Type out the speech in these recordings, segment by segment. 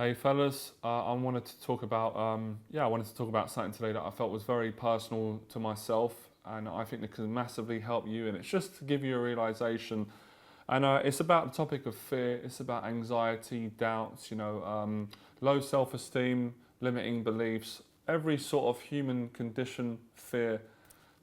Hey fellas, I wanted to talk about something today that I felt was very personal to myself, and I think it can massively help you. And it's just to give you a realization, and it's about the topic of fear. It's about anxiety, doubts, low self-esteem, limiting beliefs, every sort of human condition, fear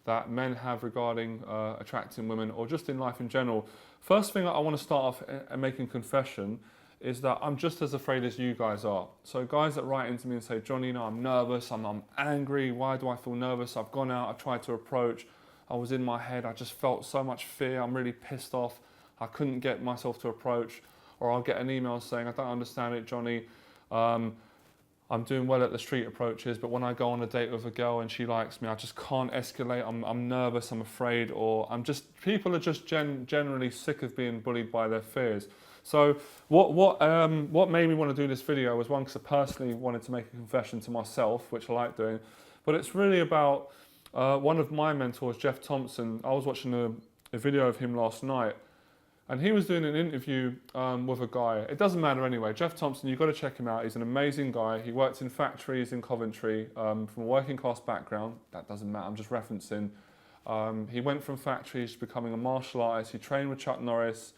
that men have regarding attracting women or just in life in general. First thing I want to start off and making confession is that I'm just as afraid as you guys are. So guys that write into me and say, Johnny, I'm nervous, I'm angry, why do I feel nervous? I've gone out, I've tried to approach, I was in my head, I just felt so much fear, I'm really pissed off, I couldn't get myself to approach. Or I'll get an email saying, I don't understand it, Johnny, I'm doing well at the street approaches, but when I go on a date with a girl and she likes me, I just can't escalate, I'm nervous, I'm afraid, or people are just generally sick of being bullied by their fears. So what made me want to do this video was one, because I personally wanted to make a confession to myself, which I like doing, but it's really about one of my mentors, Jeff Thompson. I was watching a video of him last night, and he was doing an interview with a guy. It doesn't matter anyway. Jeff Thompson, you've got to check him out. He's an amazing guy. He worked in factories in Coventry from a working class background. That doesn't matter, I'm just referencing. He went from factories to becoming a martial artist. He trained with Chuck Norris.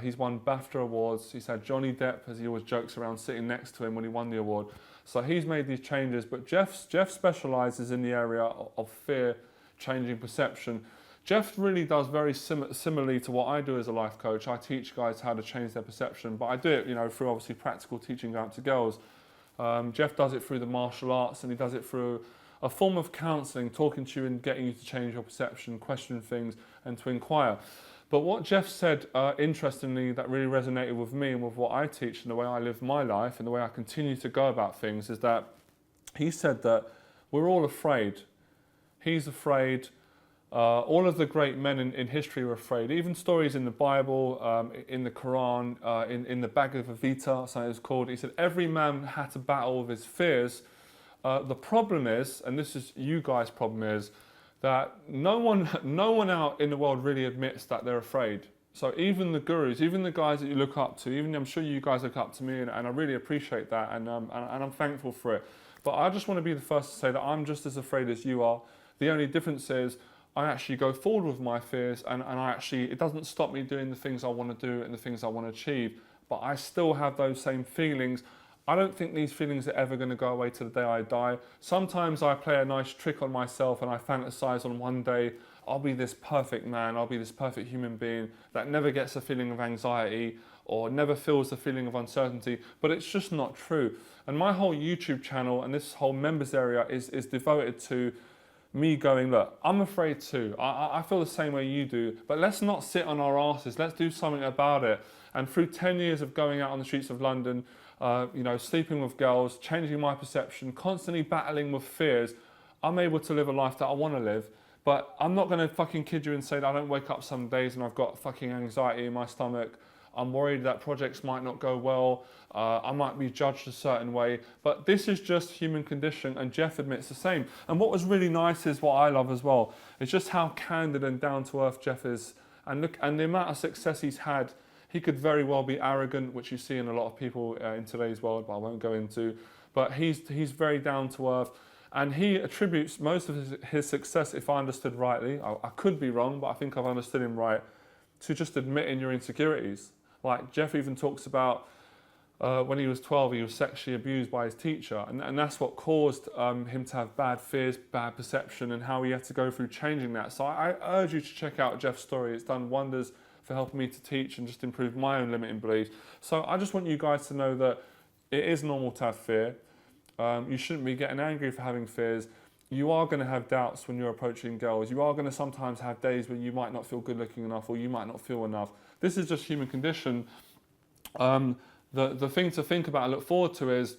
He's won BAFTA awards. He's had Johnny Depp, as he always jokes around, sitting next to him when he won the award. So he's made these changes, but Jeff specialises in the area of fear, changing perception. Jeff really does very similarly to what I do as a life coach. I teach guys how to change their perception, but I do it, through obviously practical teaching out to girls. Jeff does it through the martial arts, and he does it through a form of counselling, talking to you and getting you to change your perception, question things, and to inquire. But what Jeff said, interestingly, that really resonated with me and with what I teach and the way I live my life and the way I continue to go about things, is that he said that we're all afraid. He's afraid. All of the great men in history were afraid. Even stories in the Bible, in the Quran, in the Bhagavad Gita, something it's called. He said every man had to battle with his fears. The problem is, and this is you guys' problem is, that no one out in the world really admits that they're afraid. So even the gurus, even the guys that you look up to, even I'm sure you guys look up to me, and I really appreciate that, and I'm thankful for it. But I just want to be the first to say that I'm just as afraid as you are. The only difference is I actually go forward with my fears, and it doesn't stop me doing the things I want to do and the things I want to achieve. But I still have those same feelings. I don't think these feelings are ever going to go away to the day I die. Sometimes I play a nice trick on myself and I fantasize on one day I'll be this perfect man, I'll be this perfect human being that never gets a feeling of anxiety or never feels the feeling of uncertainty, but it's just not true. And my whole YouTube channel and this whole members area is devoted to me going, look, I'm afraid too. I feel the same way you do, but let's not sit on our asses. Let's do something about it. And through 10 years of going out on the streets of London, sleeping with girls, changing my perception, constantly battling with fears, I'm able to live a life that I want to live. But I'm not going to fucking kid you and say that I don't wake up some days and I've got fucking anxiety in my stomach. I'm worried that projects might not go well. I might be judged a certain way. But this is just human condition, and Jeff admits the same. And what was really nice is what I love as well. It's just how candid and down to earth Jeff is. And look, and the amount of success he's had. He could very well be arrogant, which you see in a lot of people in today's world, but I won't go into. But he's very down to earth. And he attributes most of his success, if I understood rightly, I could be wrong, but I think I've understood him right, to just admitting your insecurities. Like Jeff even talks about when he was 12, he was sexually abused by his teacher. And that's what caused him to have bad fears, bad perception, and how he had to go through changing that. So I urge you to check out Jeff's story. It's done wonders for helping me to teach and just improve my own limiting beliefs. So I just want you guys to know that it is normal to have fear. You shouldn't be getting angry for having fears. You are going to have doubts when you're approaching girls. You are going to sometimes have days where you might not feel good looking enough or you might not feel enough. This is just human condition. The thing to think about and look forward to is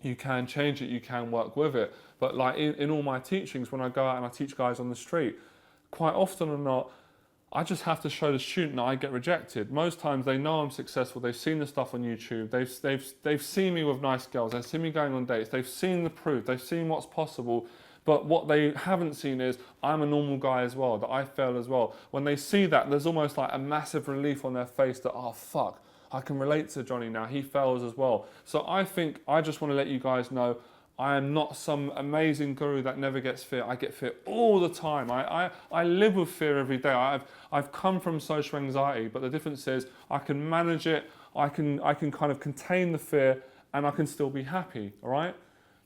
you can change it, you can work with it. But like in all my teachings, when I go out and I teach guys on the street, quite often or not, I just have to show the student that I get rejected. Most times they know I'm successful. They've seen the stuff on YouTube. They've seen me with nice girls. They've seen me going on dates. They've seen the proof. They've seen what's possible. But what they haven't seen is I'm a normal guy as well, that I fail as well. When they see that, there's almost like a massive relief on their face that, oh, fuck, I can relate to Johnny now. He fails as well. So I think I just want to let you guys know I am not some amazing guru that never gets fear. I get fear all the time. I live with fear every day. I've come from social anxiety, but the difference is I can manage it. I can kind of contain the fear, and I can still be happy. All right.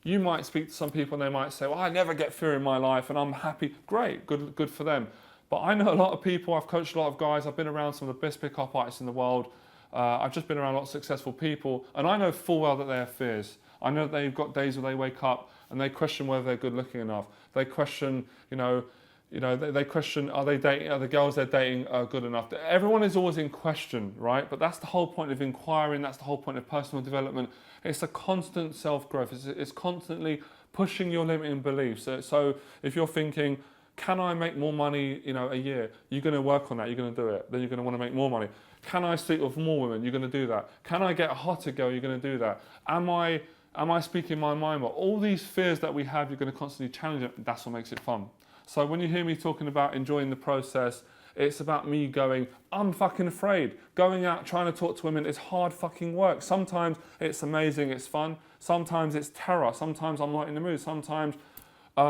You might speak to some people and they might say, well, I never get fear in my life and I'm happy. Great, good for them. But I know a lot of people, I've coached a lot of guys, I've been around some of the best pickup artists in the world. I've just been around a lot of successful people, and I know full well that they have fears. I know that they've got days where they wake up and they question whether they're good looking enough. They question, they question, are the girls they're dating good enough? Everyone is always in question, right? But that's the whole point of inquiring. That's the whole point of personal development. It's a constant self-growth. It's constantly pushing your limiting beliefs. So if you're thinking, can I make more money, a year? You're going to work on that. You're going to do it. Then you're going to want to make more money. Can I sleep with more women? You're going to do that. Can I get a hotter girl? You're going to do that. Am I speaking my mind? Well, all these fears that we have, you're going to constantly challenge it. That's what makes it fun. So when you hear me talking about enjoying the process, it's about me going, I'm fucking afraid. Going out, trying to talk to women is hard fucking work. Sometimes it's amazing, it's fun. Sometimes it's terror. Sometimes I'm not in the mood. Sometimes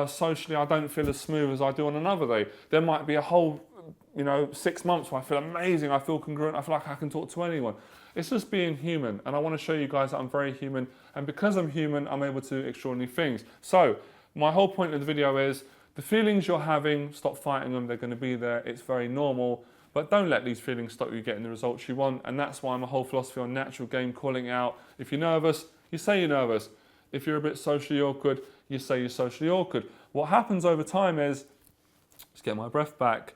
socially I don't feel as smooth as I do on another day. There might be a whole 6 months where I feel amazing, I feel congruent, I feel like I can talk to anyone. It's just being human, and I want to show you guys that I'm very human, and because I'm human, I'm able to do extraordinary things. So, my whole point of the video is, the feelings you're having, stop fighting them, they're going to be there, it's very normal, but don't let these feelings stop you getting the results you want, and that's why my whole philosophy on natural game, calling out. If you're nervous, you say you're nervous. If you're a bit socially awkward, you say you're socially awkward. What happens over time is, let's get my breath back,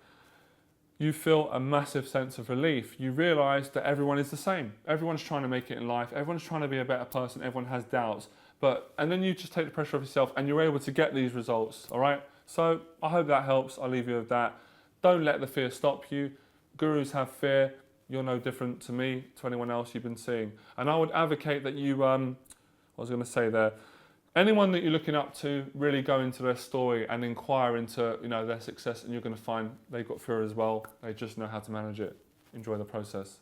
you feel a massive sense of relief. You realise that everyone is the same. Everyone's trying to make it in life. Everyone's trying to be a better person. Everyone has doubts. And then you just take the pressure off yourself and you're able to get these results, all right? So I hope that helps. I'll leave you with that. Don't let the fear stop you. Gurus have fear. You're no different to me, to anyone else you've been seeing. And I would advocate that you, anyone that you're looking up to, really go into their story and inquire into their success, and you're going to find they've got fear as well. They just know how to manage it. Enjoy the process.